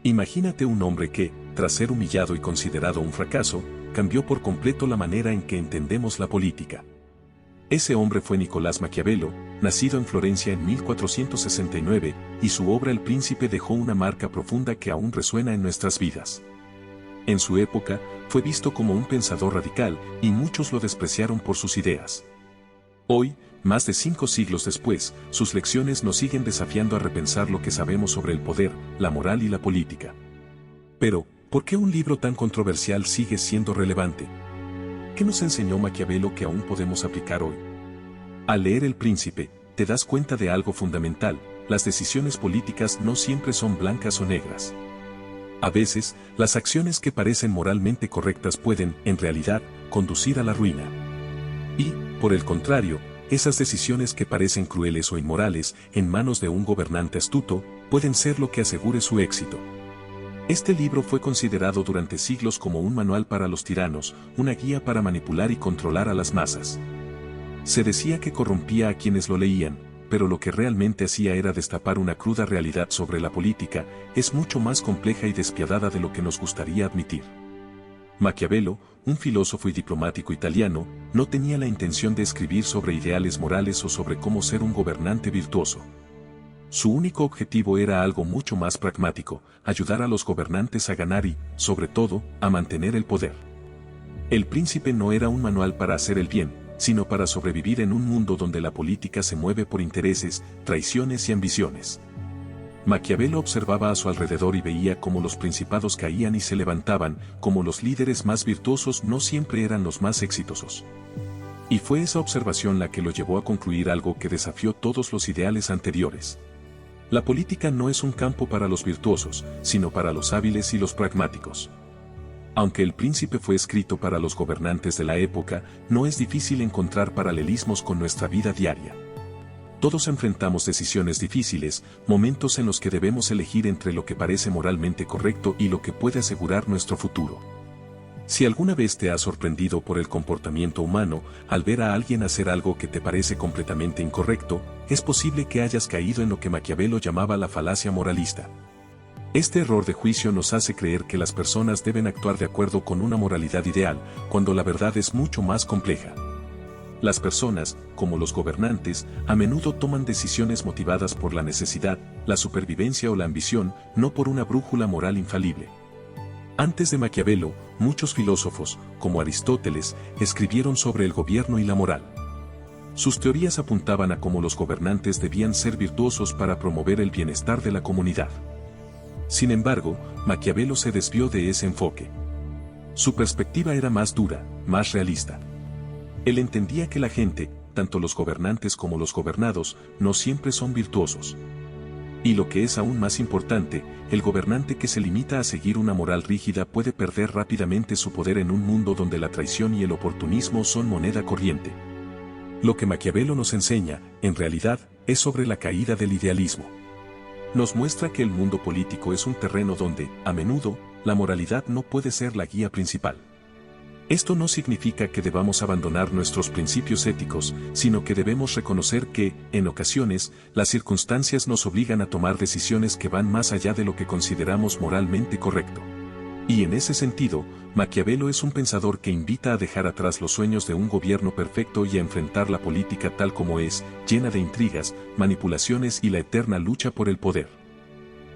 Imagínate un hombre que, tras ser humillado y considerado un fracaso, cambió por completo la manera en que entendemos la política. Ese hombre fue Nicolás Maquiavelo, nacido en Florencia en 1469, y su obra El Príncipe dejó una marca profunda que aún resuena en nuestras vidas. En su época, fue visto como un pensador radical, y muchos lo despreciaron por sus ideas. Hoy, más de 5 siglos después, sus lecciones nos siguen desafiando a repensar lo que sabemos sobre el poder, la moral y la política. Pero, ¿por qué un libro tan controversial sigue siendo relevante? ¿Qué nos enseñó Maquiavelo que aún podemos aplicar hoy? Al leer El Príncipe, te das cuenta de algo fundamental: las decisiones políticas no siempre son blancas o negras. A veces, las acciones que parecen moralmente correctas pueden, en realidad, conducir a la ruina. Y, por el contrario, esas decisiones que parecen crueles o inmorales, en manos de un gobernante astuto, pueden ser lo que asegure su éxito. Este libro fue considerado durante siglos como un manual para los tiranos, una guía para manipular y controlar a las masas. Se decía que corrompía a quienes lo leían, pero lo que realmente hacía era destapar una cruda realidad sobre la política. Es mucho más compleja y despiadada de lo que nos gustaría admitir. Maquiavelo, un filósofo y diplomático italiano, no tenía la intención de escribir sobre ideales morales o sobre cómo ser un gobernante virtuoso. Su único objetivo era algo mucho más pragmático: ayudar a los gobernantes a ganar y, sobre todo, a mantener el poder. El Príncipe no era un manual para hacer el bien, sino para sobrevivir en un mundo donde la política se mueve por intereses, traiciones y ambiciones. Maquiavelo observaba a su alrededor y veía cómo los principados caían y se levantaban, cómo los líderes más virtuosos no siempre eran los más exitosos. Y fue esa observación la que lo llevó a concluir algo que desafió todos los ideales anteriores. La política no es un campo para los virtuosos, sino para los hábiles y los pragmáticos. Aunque El Príncipe fue escrito para los gobernantes de la época, no es difícil encontrar paralelismos con nuestra vida diaria. Todos enfrentamos decisiones difíciles, momentos en los que debemos elegir entre lo que parece moralmente correcto y lo que puede asegurar nuestro futuro. Si alguna vez te has sorprendido por el comportamiento humano, al ver a alguien hacer algo que te parece completamente incorrecto, es posible que hayas caído en lo que Maquiavelo llamaba la falacia moralista. Este error de juicio nos hace creer que las personas deben actuar de acuerdo con una moralidad ideal, cuando la verdad es mucho más compleja. Las personas, como los gobernantes, a menudo toman decisiones motivadas por la necesidad, la supervivencia o la ambición, no por una brújula moral infalible. Antes de Maquiavelo, muchos filósofos, como Aristóteles, escribieron sobre el gobierno y la moral. Sus teorías apuntaban a cómo los gobernantes debían ser virtuosos para promover el bienestar de la comunidad. Sin embargo, Maquiavelo se desvió de ese enfoque. Su perspectiva era más dura, más realista. Él entendía que la gente, tanto los gobernantes como los gobernados, no siempre son virtuosos. Y lo que es aún más importante, el gobernante que se limita a seguir una moral rígida puede perder rápidamente su poder en un mundo donde la traición y el oportunismo son moneda corriente. Lo que Maquiavelo nos enseña, en realidad, es sobre la caída del idealismo. Nos muestra que el mundo político es un terreno donde, a menudo, la moralidad no puede ser la guía principal. Esto no significa que debamos abandonar nuestros principios éticos, sino que debemos reconocer que, en ocasiones, las circunstancias nos obligan a tomar decisiones que van más allá de lo que consideramos moralmente correcto. Y en ese sentido, Maquiavelo es un pensador que invita a dejar atrás los sueños de un gobierno perfecto y a enfrentar la política tal como es, llena de intrigas, manipulaciones y la eterna lucha por el poder.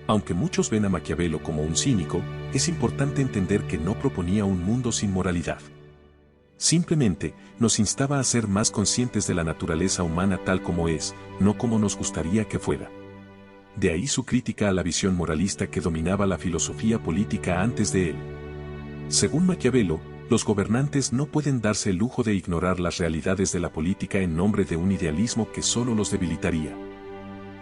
Aunque muchos ven a Maquiavelo como un cínico, es importante entender que no proponía un mundo sin moralidad. Simplemente, nos instaba a ser más conscientes de la naturaleza humana tal como es, no como nos gustaría que fuera. De ahí su crítica a la visión moralista que dominaba la filosofía política antes de él. Según Maquiavelo, los gobernantes no pueden darse el lujo de ignorar las realidades de la política en nombre de un idealismo que solo los debilitaría.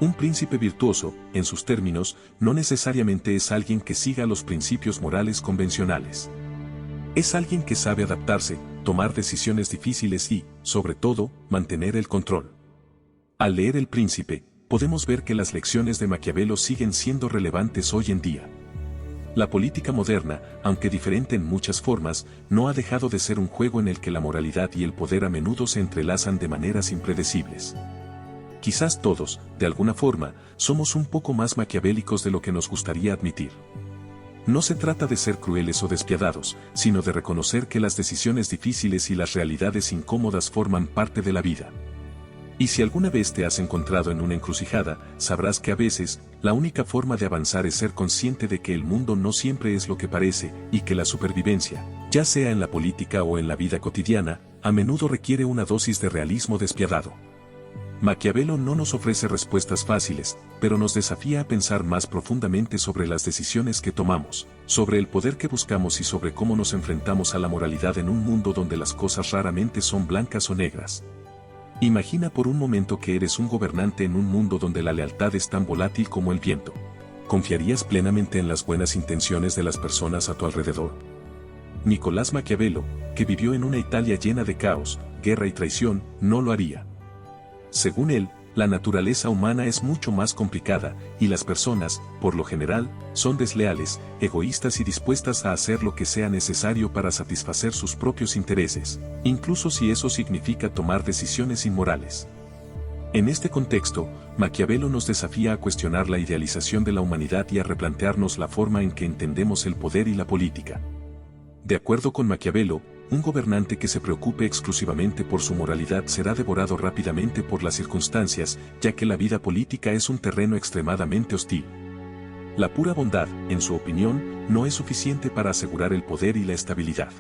Un príncipe virtuoso, en sus términos, no necesariamente es alguien que siga los principios morales convencionales. Es alguien que sabe adaptarse, tomar decisiones difíciles y, sobre todo, mantener el control. Al leer El Príncipe, podemos ver que las lecciones de Maquiavelo siguen siendo relevantes hoy en día. La política moderna, aunque diferente en muchas formas, no ha dejado de ser un juego en el que la moralidad y el poder a menudo se entrelazan de maneras impredecibles. Quizás todos, de alguna forma, somos un poco más maquiavélicos de lo que nos gustaría admitir. No se trata de ser crueles o despiadados, sino de reconocer que las decisiones difíciles y las realidades incómodas forman parte de la vida. Y si alguna vez te has encontrado en una encrucijada, sabrás que a veces, la única forma de avanzar es ser consciente de que el mundo no siempre es lo que parece, y que la supervivencia, ya sea en la política o en la vida cotidiana, a menudo requiere una dosis de realismo despiadado. Maquiavelo no nos ofrece respuestas fáciles, pero nos desafía a pensar más profundamente sobre las decisiones que tomamos, sobre el poder que buscamos y sobre cómo nos enfrentamos a la moralidad en un mundo donde las cosas raramente son blancas o negras. Imagina por un momento que eres un gobernante en un mundo donde la lealtad es tan volátil como el viento. ¿Confiarías plenamente en las buenas intenciones de las personas a tu alrededor? Nicolás Maquiavelo, que vivió en una Italia llena de caos, guerra y traición, no lo haría. Según él, la naturaleza humana es mucho más complicada, y las personas, por lo general, son desleales, egoístas y dispuestas a hacer lo que sea necesario para satisfacer sus propios intereses, incluso si eso significa tomar decisiones inmorales. En este contexto, Maquiavelo nos desafía a cuestionar la idealización de la humanidad y a replantearnos la forma en que entendemos el poder y la política. De acuerdo con Maquiavelo, un gobernante que se preocupe exclusivamente por su moralidad será devorado rápidamente por las circunstancias, ya que la vida política es un terreno extremadamente hostil. La pura bondad, en su opinión, no es suficiente para asegurar el poder y la estabilidad.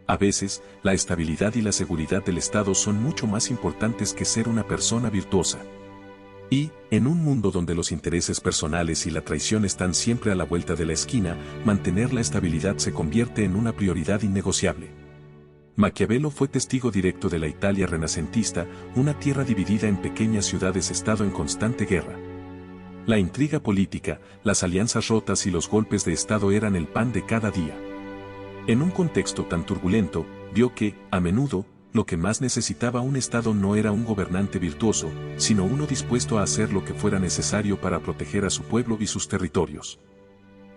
A veces, la estabilidad y la seguridad del Estado son mucho más importantes que ser una persona virtuosa. Y, en un mundo donde los intereses personales y la traición están siempre a la vuelta de la esquina, mantener la estabilidad se convierte en una prioridad innegociable. Maquiavelo fue testigo directo de la Italia renacentista, una tierra dividida en pequeñas ciudades-estado en constante guerra. La intriga política, las alianzas rotas y los golpes de Estado eran el pan de cada día. En un contexto tan turbulento, vio que, a menudo, lo que más necesitaba un Estado no era un gobernante virtuoso, sino uno dispuesto a hacer lo que fuera necesario para proteger a su pueblo y sus territorios.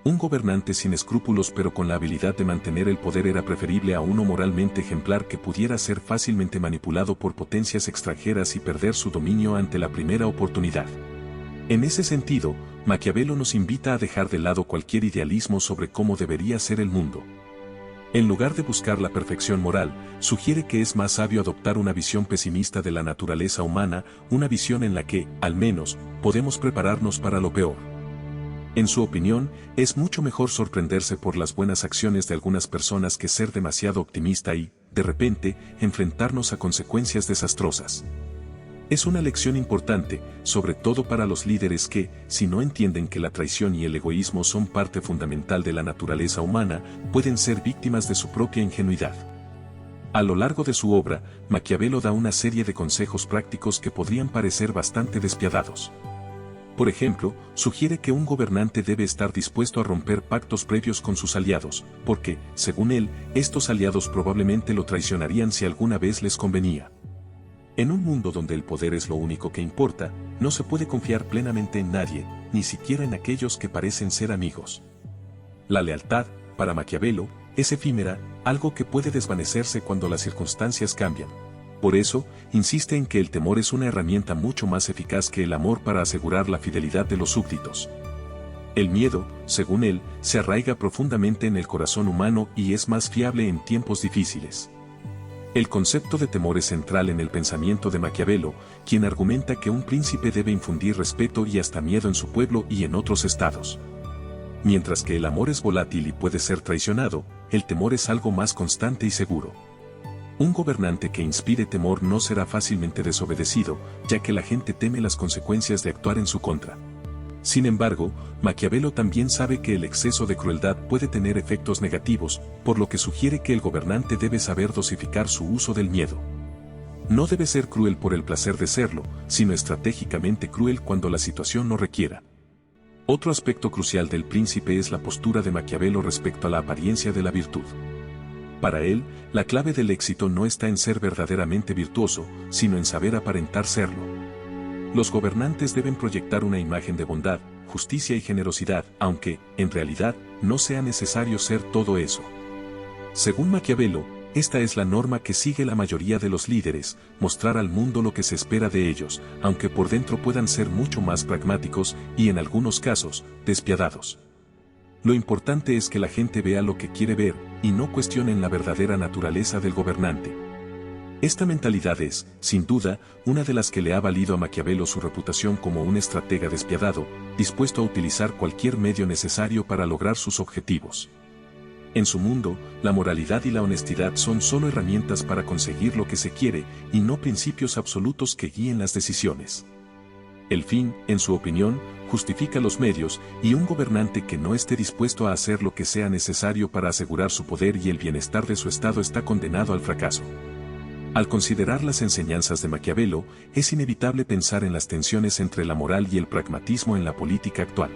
Un gobernante sin escrúpulos pero con la habilidad de mantener el poder era preferible a uno moralmente ejemplar que pudiera ser fácilmente manipulado por potencias extranjeras y perder su dominio ante la primera oportunidad. En ese sentido, Maquiavelo nos invita a dejar de lado cualquier idealismo sobre cómo debería ser el mundo. En lugar de buscar la perfección moral, sugiere que es más sabio adoptar una visión pesimista de la naturaleza humana, una visión en la que, al menos, podemos prepararnos para lo peor. En su opinión, es mucho mejor sorprenderse por las buenas acciones de algunas personas que ser demasiado optimista y, de repente, enfrentarnos a consecuencias desastrosas. Es una lección importante, sobre todo para los líderes que, si no entienden que la traición y el egoísmo son parte fundamental de la naturaleza humana, pueden ser víctimas de su propia ingenuidad. A lo largo de su obra, Maquiavelo da una serie de consejos prácticos que podrían parecer bastante despiadados. Por ejemplo, sugiere que un gobernante debe estar dispuesto a romper pactos previos con sus aliados, porque, según él, estos aliados probablemente lo traicionarían si alguna vez les convenía. En un mundo donde el poder es lo único que importa, no se puede confiar plenamente en nadie, ni siquiera en aquellos que parecen ser amigos. La lealtad, para Maquiavelo, es efímera, algo que puede desvanecerse cuando las circunstancias cambian. Por eso, insiste en que el temor es una herramienta mucho más eficaz que el amor para asegurar la fidelidad de los súbditos. El miedo, según él, se arraiga profundamente en el corazón humano y es más fiable en tiempos difíciles. El concepto de temor es central en el pensamiento de Maquiavelo, quien argumenta que un príncipe debe infundir respeto y hasta miedo en su pueblo y en otros estados. Mientras que el amor es volátil y puede ser traicionado, el temor es algo más constante y seguro. Un gobernante que inspire temor no será fácilmente desobedecido, ya que la gente teme las consecuencias de actuar en su contra. Sin embargo, Maquiavelo también sabe que el exceso de crueldad puede tener efectos negativos, por lo que sugiere que el gobernante debe saber dosificar su uso del miedo. No debe ser cruel por el placer de serlo, sino estratégicamente cruel cuando la situación lo requiera. Otro aspecto crucial del príncipe es la postura de Maquiavelo respecto a la apariencia de la virtud. Para él, la clave del éxito no está en ser verdaderamente virtuoso, sino en saber aparentar serlo. Los gobernantes deben proyectar una imagen de bondad, justicia y generosidad, aunque, en realidad, no sea necesario ser todo eso. Según Maquiavelo, esta es la norma que sigue la mayoría de los líderes, mostrar al mundo lo que se espera de ellos, aunque por dentro puedan ser mucho más pragmáticos y, en algunos casos, despiadados. Lo importante es que la gente vea lo que quiere ver, y no cuestionen la verdadera naturaleza del gobernante. Esta mentalidad es, sin duda, una de las que le ha valido a Maquiavelo su reputación como un estratega despiadado, dispuesto a utilizar cualquier medio necesario para lograr sus objetivos. En su mundo, la moralidad y la honestidad son solo herramientas para conseguir lo que se quiere, y no principios absolutos que guíen las decisiones. El fin, en su opinión, justifica los medios, y un gobernante que no esté dispuesto a hacer lo que sea necesario para asegurar su poder y el bienestar de su Estado está condenado al fracaso. Al considerar las enseñanzas de Maquiavelo, es inevitable pensar en las tensiones entre la moral y el pragmatismo en la política actual.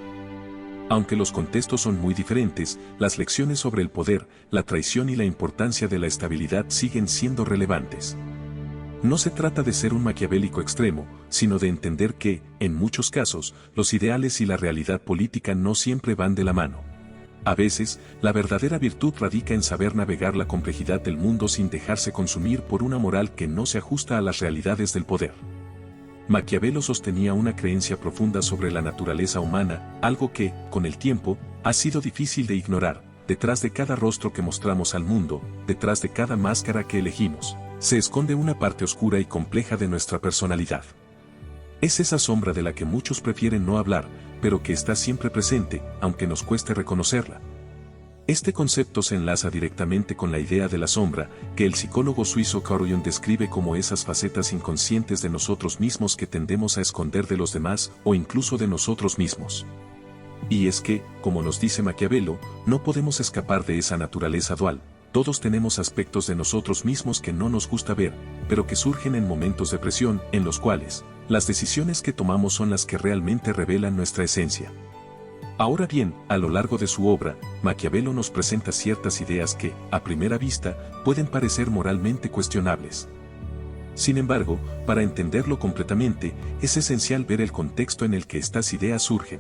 Aunque los contextos son muy diferentes, las lecciones sobre el poder, la traición y la importancia de la estabilidad siguen siendo relevantes. No se trata de ser un maquiavélico extremo, sino de entender que, en muchos casos, los ideales y la realidad política no siempre van de la mano. A veces, la verdadera virtud radica en saber navegar la complejidad del mundo sin dejarse consumir por una moral que no se ajusta a las realidades del poder. Maquiavelo sostenía una creencia profunda sobre la naturaleza humana, algo que, con el tiempo, ha sido difícil de ignorar. Detrás de cada rostro que mostramos al mundo, detrás de cada máscara que elegimos, se esconde una parte oscura y compleja de nuestra personalidad. Es esa sombra de la que muchos prefieren no hablar, pero que está siempre presente, aunque nos cueste reconocerla. Este concepto se enlaza directamente con la idea de la sombra, que el psicólogo suizo Carl Jung describe como esas facetas inconscientes de nosotros mismos que tendemos a esconder de los demás o incluso de nosotros mismos. Y es que, como nos dice Maquiavelo, no podemos escapar de esa naturaleza dual. Todos tenemos aspectos de nosotros mismos que no nos gusta ver, pero que surgen en momentos de presión, en los cuales, las decisiones que tomamos son las que realmente revelan nuestra esencia. Ahora bien, a lo largo de su obra, Maquiavelo nos presenta ciertas ideas que, a primera vista, pueden parecer moralmente cuestionables. Sin embargo, para entenderlo completamente, es esencial ver el contexto en el que estas ideas surgen.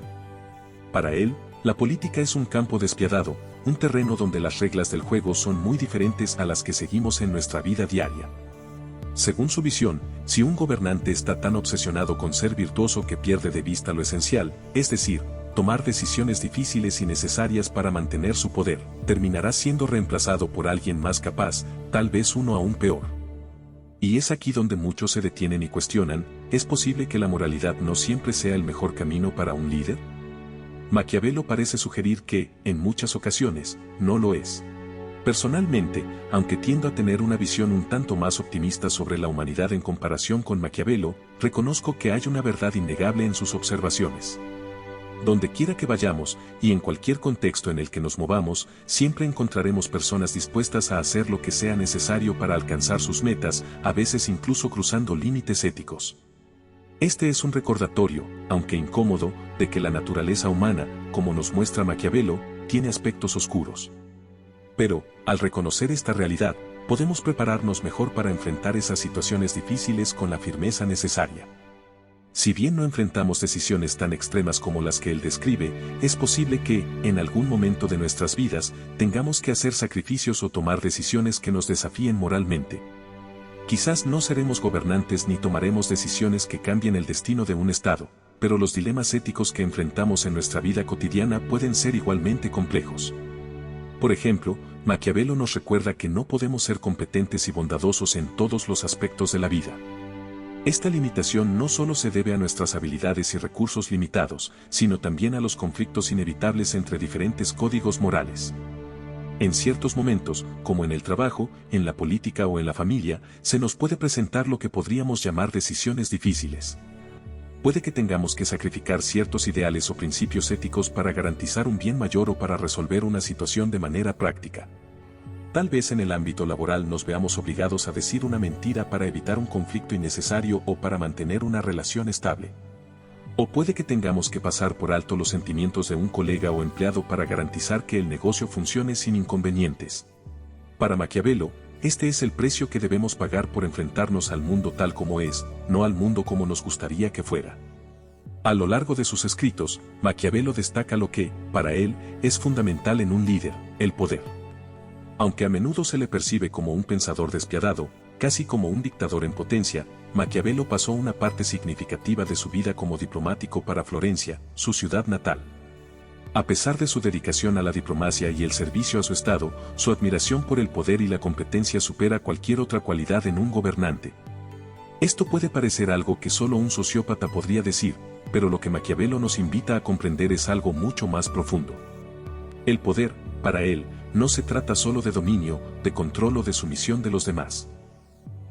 Para él, la política es un campo despiadado, un terreno donde las reglas del juego son muy diferentes a las que seguimos en nuestra vida diaria. Según su visión, si un gobernante está tan obsesionado con ser virtuoso que pierde de vista lo esencial, es decir, tomar decisiones difíciles y necesarias para mantener su poder, terminará siendo reemplazado por alguien más capaz, tal vez uno aún peor. Y es aquí donde muchos se detienen y cuestionan, ¿es posible que la moralidad no siempre sea el mejor camino para un líder? Maquiavelo parece sugerir que, en muchas ocasiones, no lo es. Personalmente, aunque tiendo a tener una visión un tanto más optimista sobre la humanidad en comparación con Maquiavelo, reconozco que hay una verdad innegable en sus observaciones. Donde quiera que vayamos, y en cualquier contexto en el que nos movamos, siempre encontraremos personas dispuestas a hacer lo que sea necesario para alcanzar sus metas, a veces incluso cruzando límites éticos. Este es un recordatorio, aunque incómodo, de que la naturaleza humana, como nos muestra Maquiavelo, tiene aspectos oscuros. Pero, al reconocer esta realidad, podemos prepararnos mejor para enfrentar esas situaciones difíciles con la firmeza necesaria. Si bien no enfrentamos decisiones tan extremas como las que él describe, es posible que, en algún momento de nuestras vidas, tengamos que hacer sacrificios o tomar decisiones que nos desafíen moralmente. Quizás no seremos gobernantes ni tomaremos decisiones que cambien el destino de un Estado, pero los dilemas éticos que enfrentamos en nuestra vida cotidiana pueden ser igualmente complejos. Por ejemplo, Maquiavelo nos recuerda que no podemos ser competentes y bondadosos en todos los aspectos de la vida. Esta limitación no solo se debe a nuestras habilidades y recursos limitados, sino también a los conflictos inevitables entre diferentes códigos morales. En ciertos momentos, como en el trabajo, en la política o en la familia, se nos puede presentar lo que podríamos llamar decisiones difíciles. Puede que tengamos que sacrificar ciertos ideales o principios éticos para garantizar un bien mayor o para resolver una situación de manera práctica. Tal vez en el ámbito laboral nos veamos obligados a decir una mentira para evitar un conflicto innecesario o para mantener una relación estable. O puede que tengamos que pasar por alto los sentimientos de un colega o empleado para garantizar que el negocio funcione sin inconvenientes. Para Maquiavelo, este es el precio que debemos pagar por enfrentarnos al mundo tal como es, no al mundo como nos gustaría que fuera. A lo largo de sus escritos, Maquiavelo destaca lo que, para él, es fundamental en un líder, el poder. Aunque a menudo se le percibe como un pensador despiadado, casi como un dictador en potencia, Maquiavelo pasó una parte significativa de su vida como diplomático para Florencia, su ciudad natal. A pesar de su dedicación a la diplomacia y el servicio a su Estado, su admiración por el poder y la competencia supera cualquier otra cualidad en un gobernante. Esto puede parecer algo que solo un sociópata podría decir, pero lo que Maquiavelo nos invita a comprender es algo mucho más profundo. El poder, para él, no se trata solo de dominio, de control o de sumisión de los demás.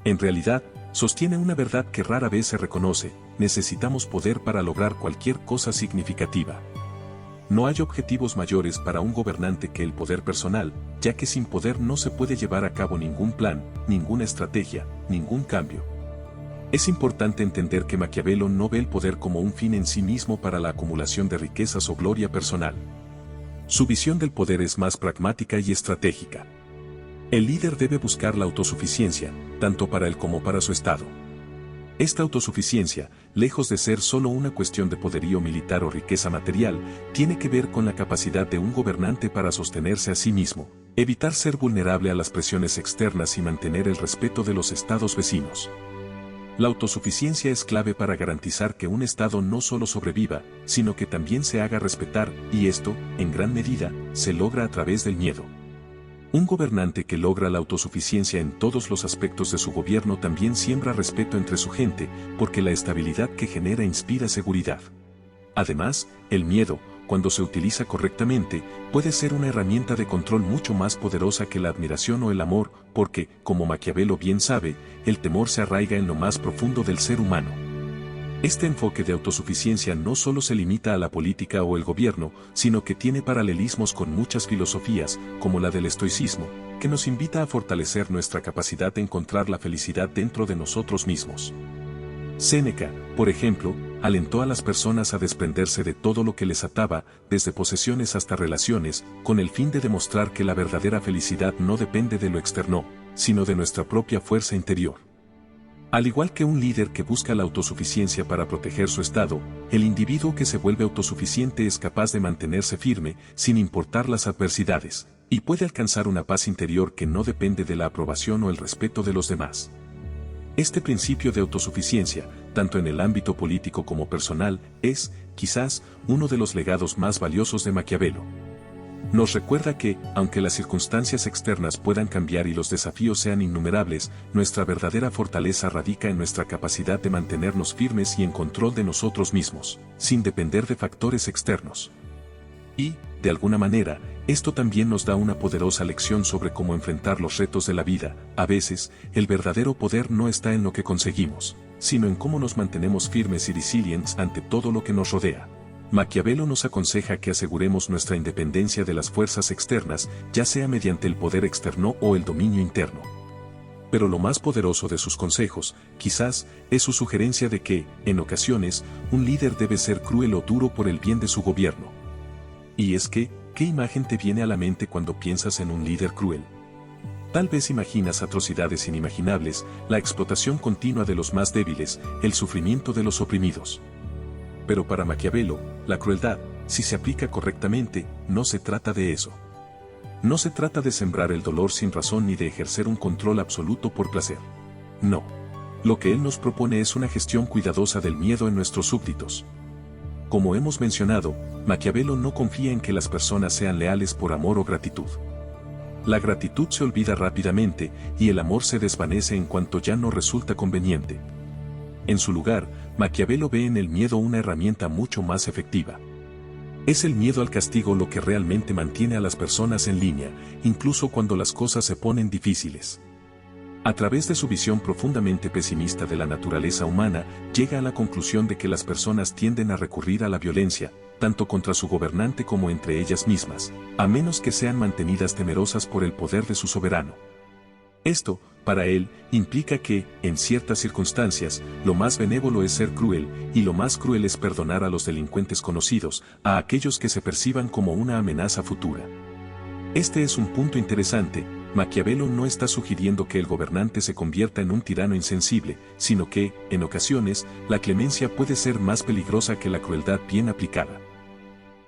En realidad, sostiene una verdad que rara vez se reconoce: necesitamos poder para lograr cualquier cosa significativa. No hay objetivos mayores para un gobernante que el poder personal, ya que sin poder no se puede llevar a cabo ningún plan, ninguna estrategia, ningún cambio. Es importante entender que Maquiavelo no ve el poder como un fin en sí mismo para la acumulación de riquezas o gloria personal. Su visión del poder es más pragmática y estratégica. El líder debe buscar la autosuficiencia, tanto para él como para su Estado. Esta autosuficiencia, lejos de ser solo una cuestión de poderío militar o riqueza material, tiene que ver con la capacidad de un gobernante para sostenerse a sí mismo, evitar ser vulnerable a las presiones externas y mantener el respeto de los estados vecinos. La autosuficiencia es clave para garantizar que un Estado no solo sobreviva, sino que también se haga respetar, y esto, en gran medida, se logra a través del miedo. Un gobernante que logra la autosuficiencia en todos los aspectos de su gobierno también siembra respeto entre su gente, porque la estabilidad que genera inspira seguridad. Además, el miedo, cuando se utiliza correctamente, puede ser una herramienta de control mucho más poderosa que la admiración o el amor, porque, como Maquiavelo bien sabe, el temor se arraiga en lo más profundo del ser humano. Este enfoque de autosuficiencia no solo se limita a la política o el gobierno, sino que tiene paralelismos con muchas filosofías, como la del estoicismo, que nos invita a fortalecer nuestra capacidad de encontrar la felicidad dentro de nosotros mismos. Séneca, por ejemplo, alentó a las personas a desprenderse de todo lo que les ataba, desde posesiones hasta relaciones, con el fin de demostrar que la verdadera felicidad no depende de lo externo, sino de nuestra propia fuerza interior. Al igual que un líder que busca la autosuficiencia para proteger su Estado, el individuo que se vuelve autosuficiente es capaz de mantenerse firme, sin importar las adversidades, y puede alcanzar una paz interior que no depende de la aprobación o el respeto de los demás. Este principio de autosuficiencia, tanto en el ámbito político como personal, es, quizás, uno de los legados más valiosos de Maquiavelo. Nos recuerda que, aunque las circunstancias externas puedan cambiar y los desafíos sean innumerables, nuestra verdadera fortaleza radica en nuestra capacidad de mantenernos firmes y en control de nosotros mismos, sin depender de factores externos. Y, de alguna manera, esto también nos da una poderosa lección sobre cómo enfrentar los retos de la vida. A veces, el verdadero poder no está en lo que conseguimos, sino en cómo nos mantenemos firmes y resilientes ante todo lo que nos rodea. Maquiavelo nos aconseja que aseguremos nuestra independencia de las fuerzas externas, ya sea mediante el poder externo o el dominio interno. Pero lo más poderoso de sus consejos, quizás, es su sugerencia de que, en ocasiones, un líder debe ser cruel o duro por el bien de su gobierno. Y es que, ¿qué imagen te viene a la mente cuando piensas en un líder cruel? Tal vez imaginas atrocidades inimaginables, la explotación continua de los más débiles, el sufrimiento de los oprimidos. Pero para Maquiavelo, la crueldad, si se aplica correctamente, no se trata de eso. No se trata de sembrar el dolor sin razón ni de ejercer un control absoluto por placer. No. Lo que él nos propone es una gestión cuidadosa del miedo en nuestros súbditos. Como hemos mencionado, Maquiavelo no confía en que las personas sean leales por amor o gratitud. La gratitud se olvida rápidamente y el amor se desvanece en cuanto ya no resulta conveniente. En su lugar, Maquiavelo ve en el miedo una herramienta mucho más efectiva. Es el miedo al castigo lo que realmente mantiene a las personas en línea, incluso cuando las cosas se ponen difíciles. A través de su visión profundamente pesimista de la naturaleza humana, llega a la conclusión de que las personas tienden a recurrir a la violencia, tanto contra su gobernante como entre ellas mismas, a menos que sean mantenidas temerosas por el poder de su soberano. Esto, para él, implica que, en ciertas circunstancias, lo más benévolo es ser cruel, y lo más cruel es perdonar a los delincuentes conocidos, a aquellos que se perciban como una amenaza futura. Este es un punto interesante. Maquiavelo no está sugiriendo que el gobernante se convierta en un tirano insensible, sino que, en ocasiones, la clemencia puede ser más peligrosa que la crueldad bien aplicada.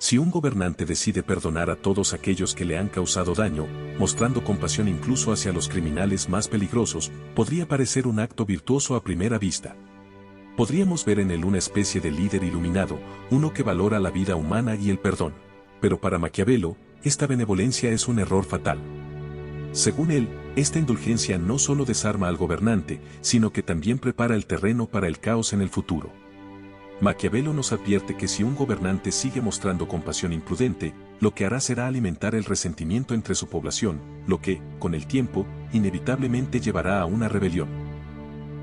Si un gobernante decide perdonar a todos aquellos que le han causado daño, mostrando compasión incluso hacia los criminales más peligrosos, podría parecer un acto virtuoso a primera vista. Podríamos ver en él una especie de líder iluminado, uno que valora la vida humana y el perdón. Pero para Maquiavelo, esta benevolencia es un error fatal. Según él, esta indulgencia no solo desarma al gobernante, sino que también prepara el terreno para el caos en el futuro. Maquiavelo nos advierte que si un gobernante sigue mostrando compasión imprudente, lo que hará será alimentar el resentimiento entre su población, lo que, con el tiempo, inevitablemente llevará a una rebelión.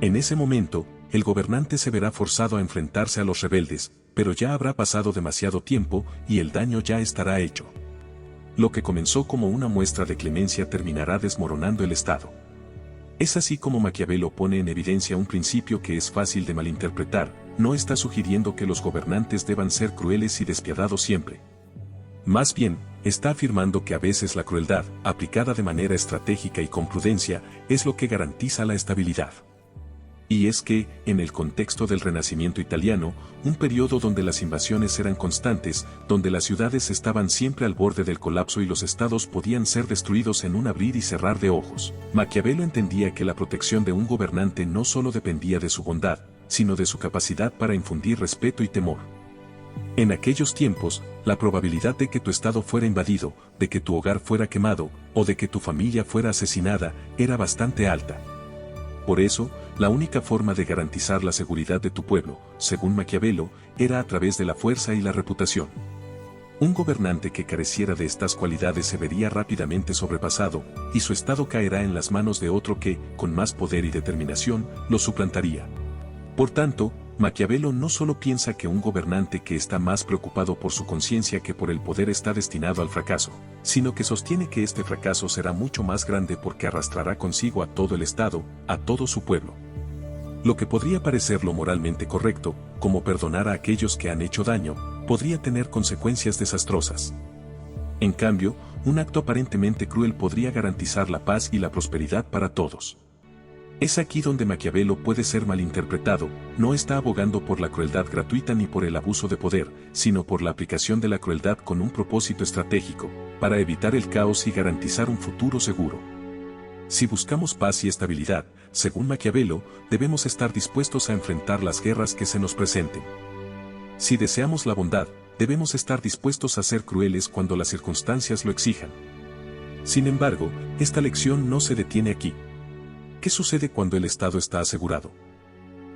En ese momento, el gobernante se verá forzado a enfrentarse a los rebeldes, pero ya habrá pasado demasiado tiempo y el daño ya estará hecho. Lo que comenzó como una muestra de clemencia terminará desmoronando el Estado. Es así como Maquiavelo pone en evidencia un principio que es fácil de malinterpretar. No está sugiriendo que los gobernantes deban ser crueles y despiadados siempre. Más bien, está afirmando que a veces la crueldad, aplicada de manera estratégica y con prudencia, es lo que garantiza la estabilidad. Y es que, en el contexto del Renacimiento italiano, un periodo donde las invasiones eran constantes, donde las ciudades estaban siempre al borde del colapso y los estados podían ser destruidos en un abrir y cerrar de ojos, Maquiavelo entendía que la protección de un gobernante no solo dependía de su bondad, sino de su capacidad para infundir respeto y temor. En aquellos tiempos, la probabilidad de que tu estado fuera invadido, de que tu hogar fuera quemado, o de que tu familia fuera asesinada, era bastante alta. Por eso, la única forma de garantizar la seguridad de tu pueblo, según Maquiavelo, era a través de la fuerza y la reputación. Un gobernante que careciera de estas cualidades se vería rápidamente sobrepasado, y su estado caerá en las manos de otro que, con más poder y determinación, lo suplantaría. Por tanto, Maquiavelo no solo piensa que un gobernante que está más preocupado por su conciencia que por el poder está destinado al fracaso, sino que sostiene que este fracaso será mucho más grande porque arrastrará consigo a todo el Estado, a todo su pueblo. Lo que podría parecer lo moralmente correcto, como perdonar a aquellos que han hecho daño, podría tener consecuencias desastrosas. En cambio, un acto aparentemente cruel podría garantizar la paz y la prosperidad para todos. Es aquí donde Maquiavelo puede ser malinterpretado. No está abogando por la crueldad gratuita ni por el abuso de poder, sino por la aplicación de la crueldad con un propósito estratégico, para evitar el caos y garantizar un futuro seguro. Si buscamos paz y estabilidad, según Maquiavelo, debemos estar dispuestos a enfrentar las guerras que se nos presenten. Si deseamos la bondad, debemos estar dispuestos a ser crueles cuando las circunstancias lo exijan. Sin embargo, esta lección no se detiene aquí. ¿Qué sucede cuando el Estado está asegurado?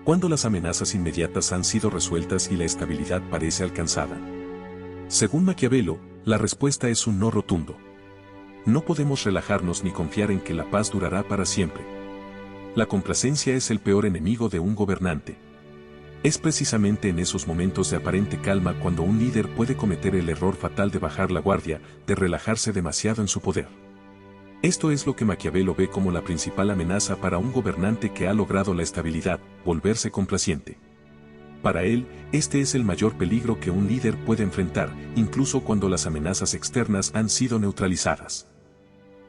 ¿Cuándo las amenazas inmediatas han sido resueltas y la estabilidad parece alcanzada? Según Maquiavelo, la respuesta es un no rotundo. No podemos relajarnos ni confiar en que la paz durará para siempre. La complacencia es el peor enemigo de un gobernante. Es precisamente en esos momentos de aparente calma cuando un líder puede cometer el error fatal de bajar la guardia, de relajarse demasiado en su poder. Esto es lo que Maquiavelo ve como la principal amenaza para un gobernante que ha logrado la estabilidad, volverse complaciente. Para él, este es el mayor peligro que un líder puede enfrentar, incluso cuando las amenazas externas han sido neutralizadas.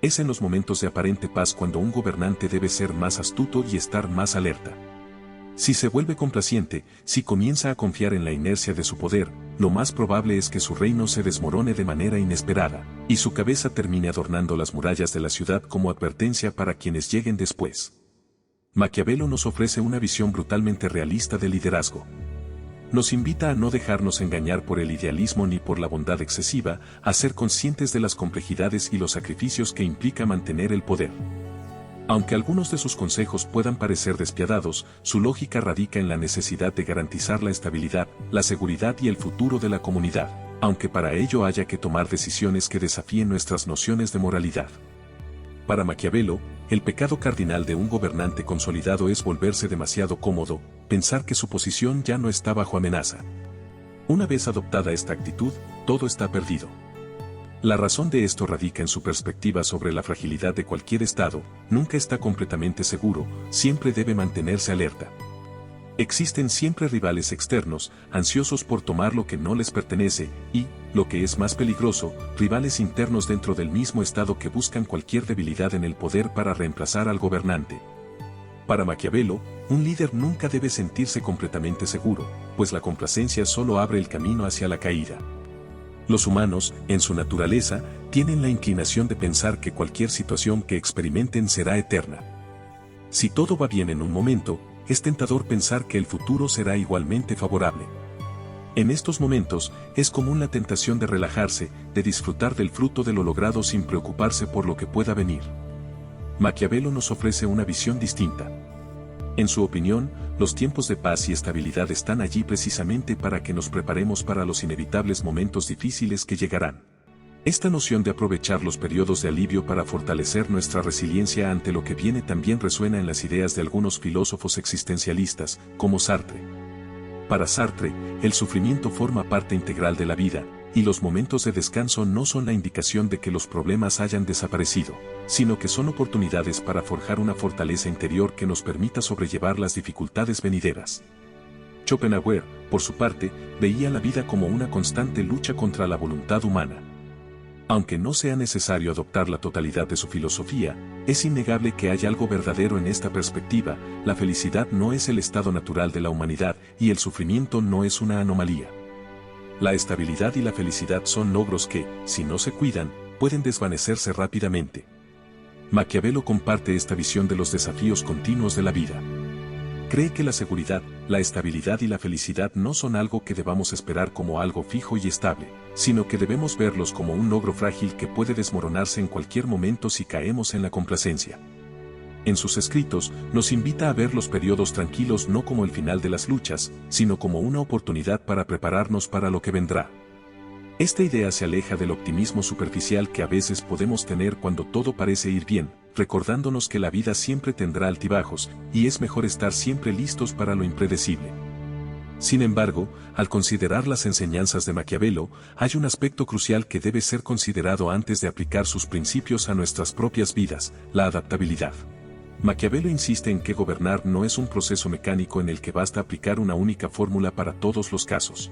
Es en los momentos de aparente paz cuando un gobernante debe ser más astuto y estar más alerta. Si se vuelve complaciente, si comienza a confiar en la inercia de su poder, lo más probable es que su reino se desmorone de manera inesperada, y su cabeza termine adornando las murallas de la ciudad como advertencia para quienes lleguen después. Maquiavelo nos ofrece una visión brutalmente realista del liderazgo. Nos invita a no dejarnos engañar por el idealismo ni por la bondad excesiva, a ser conscientes de las complejidades y los sacrificios que implica mantener el poder. Aunque algunos de sus consejos puedan parecer despiadados, su lógica radica en la necesidad de garantizar la estabilidad, la seguridad y el futuro de la comunidad, aunque para ello haya que tomar decisiones que desafíen nuestras nociones de moralidad. Para Maquiavelo, el pecado cardinal de un gobernante consolidado es volverse demasiado cómodo, pensar que su posición ya no está bajo amenaza. Una vez adoptada esta actitud, todo está perdido. La razón de esto radica en su perspectiva sobre la fragilidad de cualquier Estado. Nunca está completamente seguro, siempre debe mantenerse alerta. Existen siempre rivales externos, ansiosos por tomar lo que no les pertenece, y, lo que es más peligroso, rivales internos dentro del mismo Estado que buscan cualquier debilidad en el poder para reemplazar al gobernante. Para Maquiavelo, un líder nunca debe sentirse completamente seguro, pues la complacencia solo abre el camino hacia la caída. Los humanos, en su naturaleza, tienen la inclinación de pensar que cualquier situación que experimenten será eterna. Si todo va bien en un momento, es tentador pensar que el futuro será igualmente favorable. En estos momentos, es común la tentación de relajarse, de disfrutar del fruto de lo logrado sin preocuparse por lo que pueda venir. Maquiavelo nos ofrece una visión distinta. En su opinión, los tiempos de paz y estabilidad están allí precisamente para que nos preparemos para los inevitables momentos difíciles que llegarán. Esta noción de aprovechar los periodos de alivio para fortalecer nuestra resiliencia ante lo que viene también resuena en las ideas de algunos filósofos existencialistas, como Sartre. Para Sartre, el sufrimiento forma parte integral de la vida, y los momentos de descanso no son la indicación de que los problemas hayan desaparecido, sino que son oportunidades para forjar una fortaleza interior que nos permita sobrellevar las dificultades venideras. Schopenhauer, por su parte, veía la vida como una constante lucha contra la voluntad humana. Aunque no sea necesario adoptar la totalidad de su filosofía, es innegable que hay algo verdadero en esta perspectiva: la felicidad no es el estado natural de la humanidad y el sufrimiento no es una anomalía. La estabilidad y la felicidad son logros que, si no se cuidan, pueden desvanecerse rápidamente. Maquiavelo comparte esta visión de los desafíos continuos de la vida. Cree que la seguridad, la estabilidad y la felicidad no son algo que debamos esperar como algo fijo y estable, sino que debemos verlos como un logro frágil que puede desmoronarse en cualquier momento si caemos en la complacencia. En sus escritos, nos invita a ver los periodos tranquilos no como el final de las luchas, sino como una oportunidad para prepararnos para lo que vendrá. Esta idea se aleja del optimismo superficial que a veces podemos tener cuando todo parece ir bien, recordándonos que la vida siempre tendrá altibajos, y es mejor estar siempre listos para lo impredecible. Sin embargo, al considerar las enseñanzas de Maquiavelo, hay un aspecto crucial que debe ser considerado antes de aplicar sus principios a nuestras propias vidas: la adaptabilidad. Maquiavelo insiste en que gobernar no es un proceso mecánico en el que basta aplicar una única fórmula para todos los casos.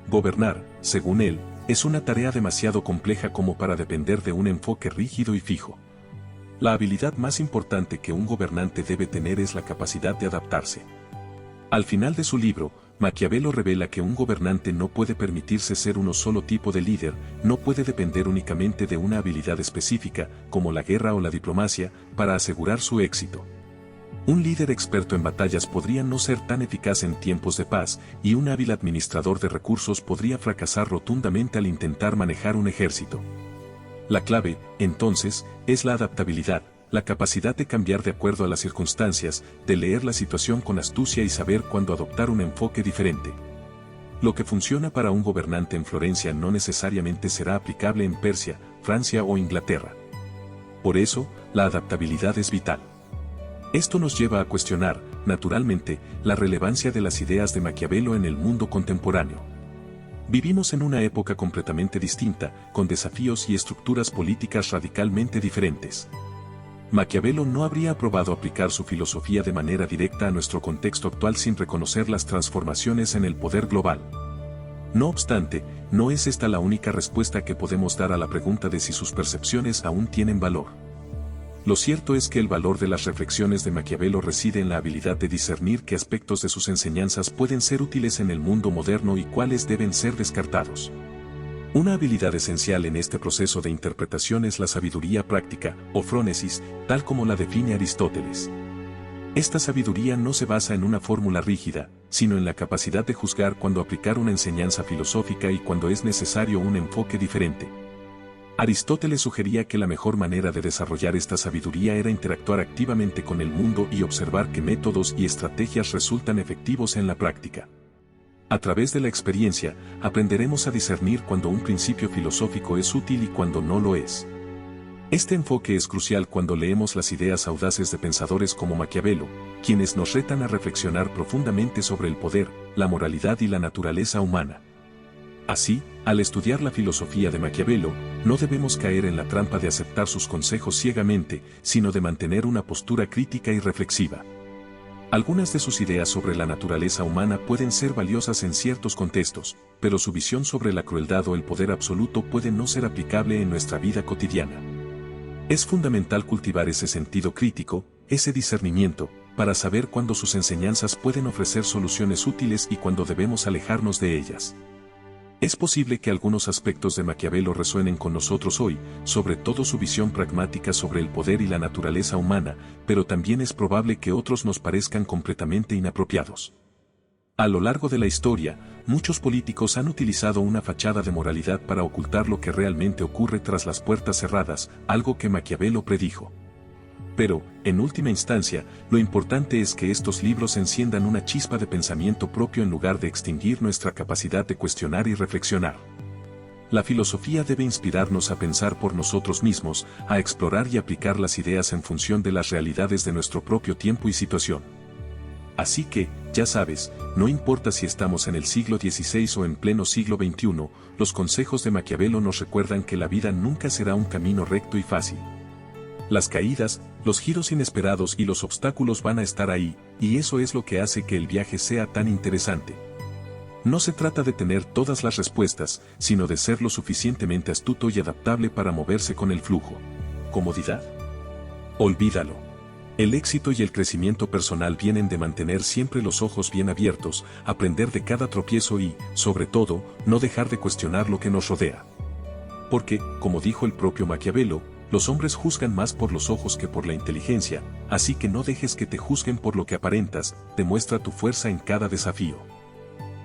Gobernar, según él, es una tarea demasiado compleja como para depender de un enfoque rígido y fijo. La habilidad más importante que un gobernante debe tener es la capacidad de adaptarse. Al final de su libro, Maquiavelo revela que un gobernante no puede permitirse ser uno solo tipo de líder, no puede depender únicamente de una habilidad específica, como la guerra o la diplomacia, para asegurar su éxito. Un líder experto en batallas podría no ser tan eficaz en tiempos de paz, y un hábil administrador de recursos podría fracasar rotundamente al intentar manejar un ejército. La clave, entonces, es la adaptabilidad, la capacidad de cambiar de acuerdo a las circunstancias, de leer la situación con astucia y saber cuándo adoptar un enfoque diferente. Lo que funciona para un gobernante en Florencia no necesariamente será aplicable en Persia, Francia o Inglaterra. Por eso, la adaptabilidad es vital. Esto nos lleva a cuestionar, naturalmente, la relevancia de las ideas de Maquiavelo en el mundo contemporáneo. Vivimos en una época completamente distinta, con desafíos y estructuras políticas radicalmente diferentes. Maquiavelo no habría aprobado aplicar su filosofía de manera directa a nuestro contexto actual sin reconocer las transformaciones en el poder global. No obstante, no es esta la única respuesta que podemos dar a la pregunta de si sus percepciones aún tienen valor. Lo cierto es que el valor de las reflexiones de Maquiavelo reside en la habilidad de discernir qué aspectos de sus enseñanzas pueden ser útiles en el mundo moderno y cuáles deben ser descartados. Una habilidad esencial en este proceso de interpretación es la sabiduría práctica, o frónesis, tal como la define Aristóteles. Esta sabiduría no se basa en una fórmula rígida, sino en la capacidad de juzgar cuando aplicar una enseñanza filosófica y cuando es necesario un enfoque diferente. Aristóteles sugería que la mejor manera de desarrollar esta sabiduría era interactuar activamente con el mundo y observar qué métodos y estrategias resultan efectivos en la práctica. A través de la experiencia, aprenderemos a discernir cuando un principio filosófico es útil y cuando no lo es. Este enfoque es crucial cuando leemos las ideas audaces de pensadores como Maquiavelo, quienes nos retan a reflexionar profundamente sobre el poder, la moralidad y la naturaleza humana. Así, al estudiar la filosofía de Maquiavelo, no debemos caer en la trampa de aceptar sus consejos ciegamente, sino de mantener una postura crítica y reflexiva. Algunas de sus ideas sobre la naturaleza humana pueden ser valiosas en ciertos contextos, pero su visión sobre la crueldad o el poder absoluto puede no ser aplicable en nuestra vida cotidiana. Es fundamental cultivar ese sentido crítico, ese discernimiento, para saber cuándo sus enseñanzas pueden ofrecer soluciones útiles y cuándo debemos alejarnos de ellas. Es posible que algunos aspectos de Maquiavelo resuenen con nosotros hoy, sobre todo su visión pragmática sobre el poder y la naturaleza humana, pero también es probable que otros nos parezcan completamente inapropiados. A lo largo de la historia, muchos políticos han utilizado una fachada de moralidad para ocultar lo que realmente ocurre tras las puertas cerradas, algo que Maquiavelo predijo. Pero, en última instancia, lo importante es que estos libros enciendan una chispa de pensamiento propio en lugar de extinguir nuestra capacidad de cuestionar y reflexionar. La filosofía debe inspirarnos a pensar por nosotros mismos, a explorar y aplicar las ideas en función de las realidades de nuestro propio tiempo y situación. Así que, ya sabes, no importa si estamos en el siglo XVI o en pleno siglo XXI, los consejos de Maquiavelo nos recuerdan que la vida nunca será un camino recto y fácil. Las caídas, los giros inesperados y los obstáculos van a estar ahí, y eso es lo que hace que el viaje sea tan interesante. No se trata de tener todas las respuestas, sino de ser lo suficientemente astuto y adaptable para moverse con el flujo. ¿Comodidad? Olvídalo. El éxito y el crecimiento personal vienen de mantener siempre los ojos bien abiertos, aprender de cada tropiezo y, sobre todo, no dejar de cuestionar lo que nos rodea. Porque, como dijo el propio Maquiavelo, los hombres juzgan más por los ojos que por la inteligencia, así que no dejes que te juzguen por lo que aparentas, demuestra tu fuerza en cada desafío.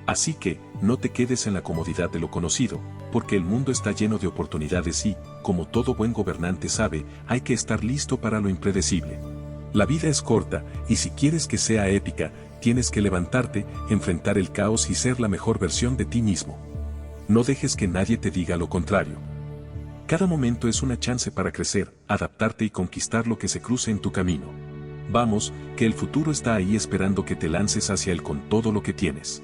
Así que, no te quedes en la comodidad de lo conocido, porque el mundo está lleno de oportunidades y, como todo buen gobernante sabe, hay que estar listo para lo impredecible. La vida es corta, y si quieres que sea épica, tienes que levantarte, enfrentar el caos y ser la mejor versión de ti mismo. No dejes que nadie te diga lo contrario. Cada momento es una chance para crecer, adaptarte y conquistar lo que se cruce en tu camino. Vamos, que el futuro está ahí esperando que te lances hacia él con todo lo que tienes.